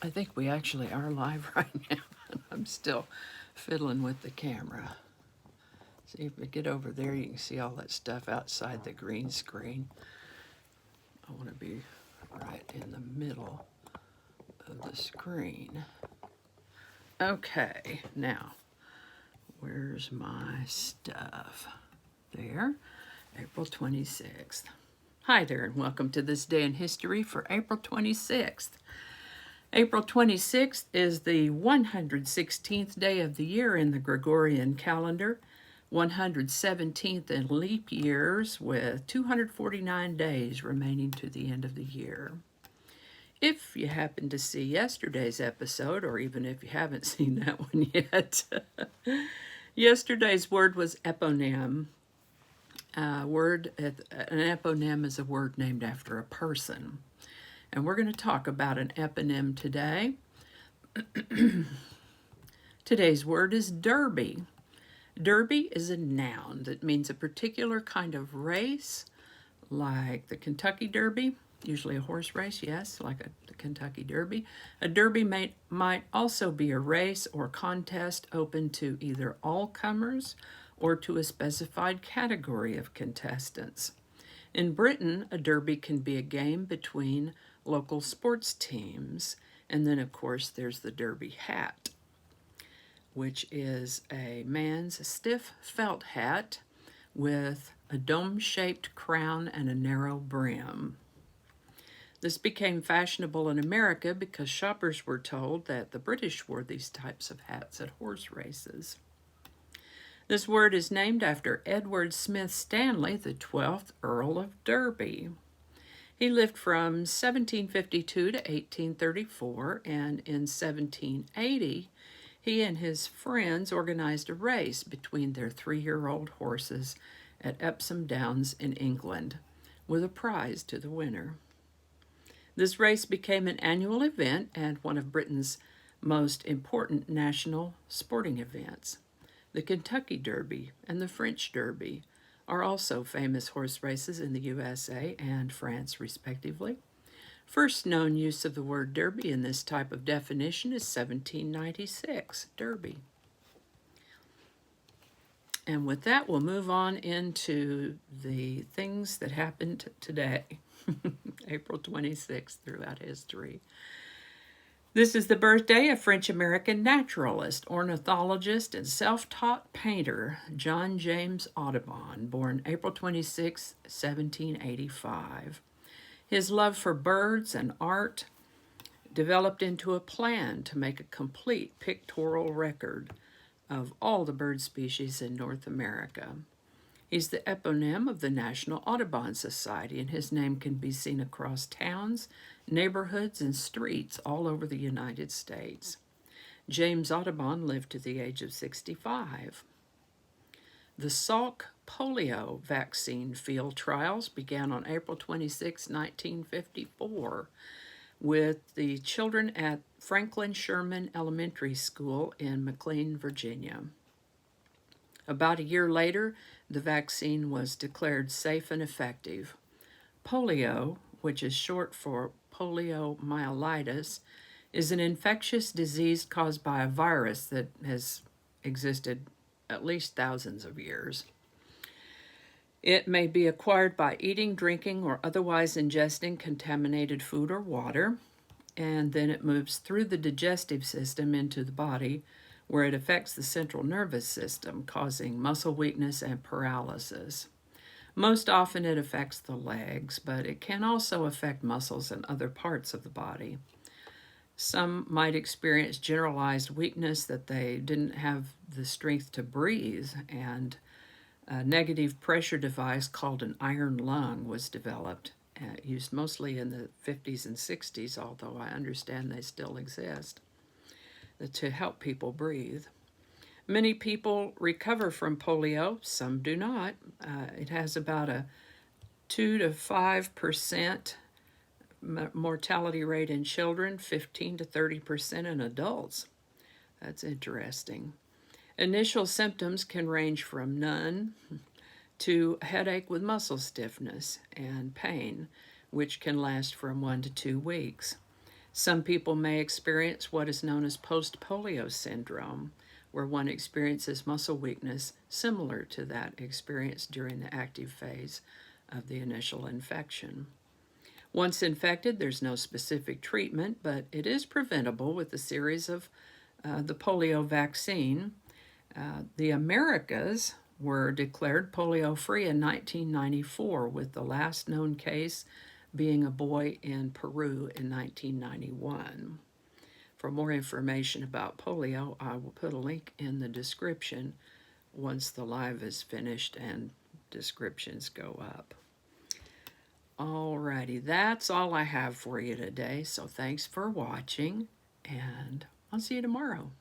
I think we actually are live right now. I'm still fiddling with the camera. See if we get over there, you can see all that stuff outside the green screen. I want to be right in the middle of the screen. Okay, now, where's my stuff? There, April 26th. Hi there, and welcome to this day in history for April 26th. April 26th is the 116th day of the year in the Gregorian calendar, 117th in leap years, with 249 days remaining to the end of the year. If you happen to see yesterday's episode, or even if you haven't seen that one yet, yesterday's word was eponym. An eponym is a word named after a person. And we're going to talk about an eponym today. Today's word is derby. Derby is a noun that means a particular kind of race, like the Kentucky Derby, usually a horse race, yes, like the Kentucky Derby. A derby might also be a race or contest open to either all comers or to a specified category of contestants. In Britain, a derby can be a game between local sports teams, and then of course there's the derby hat, which is a man's stiff felt hat with a dome-shaped crown and a narrow brim. This became fashionable in America because shoppers were told that the British wore these types of hats at horse races. This word is named after Edward Smith Stanley, the 12th Earl of Derby. He lived from 1752 to 1834, and in 1780, he and his friends organized a race between their 3-year-old horses at Epsom Downs in England, with a prize to the winner. This race became an annual event and one of Britain's most important national sporting events. The Kentucky Derby and the French Derby are also famous horse races in the USA and France, respectively. First known use of the word derby in this type of definition is 1796, derby. And with that, we'll move on into the things that happened today, April 26th, throughout history. This is the birthday of French-American naturalist, ornithologist, and self-taught painter John James Audubon, born April 26, 1785. His love for birds and art developed into a plan to make a complete pictorial record of all the bird species in North America. He's the eponym of the National Audubon Society, and his name can be seen across towns, neighborhoods, and streets all over the United States. James Audubon lived to the age of 65. The Salk polio vaccine field trials began on April 26, 1954, with the children at Franklin Sherman Elementary School in McLean, Virginia. About a year later, the vaccine was declared safe and effective. Polio, which is short for poliomyelitis, is an infectious disease caused by a virus that has existed at least thousands of years. It may be acquired by eating, drinking, or otherwise ingesting contaminated food or water, and then it moves through the digestive system into the body, where it affects the central nervous system, causing muscle weakness and paralysis. Most often it affects the legs, but it can also affect muscles and other parts of the body. Some might experience generalized weakness that they didn't have the strength to breathe, and a negative pressure device called an iron lung was developed, used mostly in the 50s and 60s, although I understand they still exist, to help people breathe. Many people recover from polio, some do not. It has about a 2 to 5% mortality rate in children, 15 to 30% in adults. That's interesting. Initial symptoms can range from none to a headache with muscle stiffness and pain, which can last from 1 to 2 weeks. Some people may experience what is known as post-polio syndrome, where one experiences muscle weakness similar to that experienced during the active phase of the initial infection. Once infected, there's no specific treatment, but it is preventable with a series of the polio vaccine. The Americas were declared polio-free in 1994, with the last known case being a boy in Peru in 1991. For more information about polio, I will put a link in the description once the live is finished and descriptions go up. Alrighty, that's all I have for you today. So thanks for watching, and I'll see you tomorrow.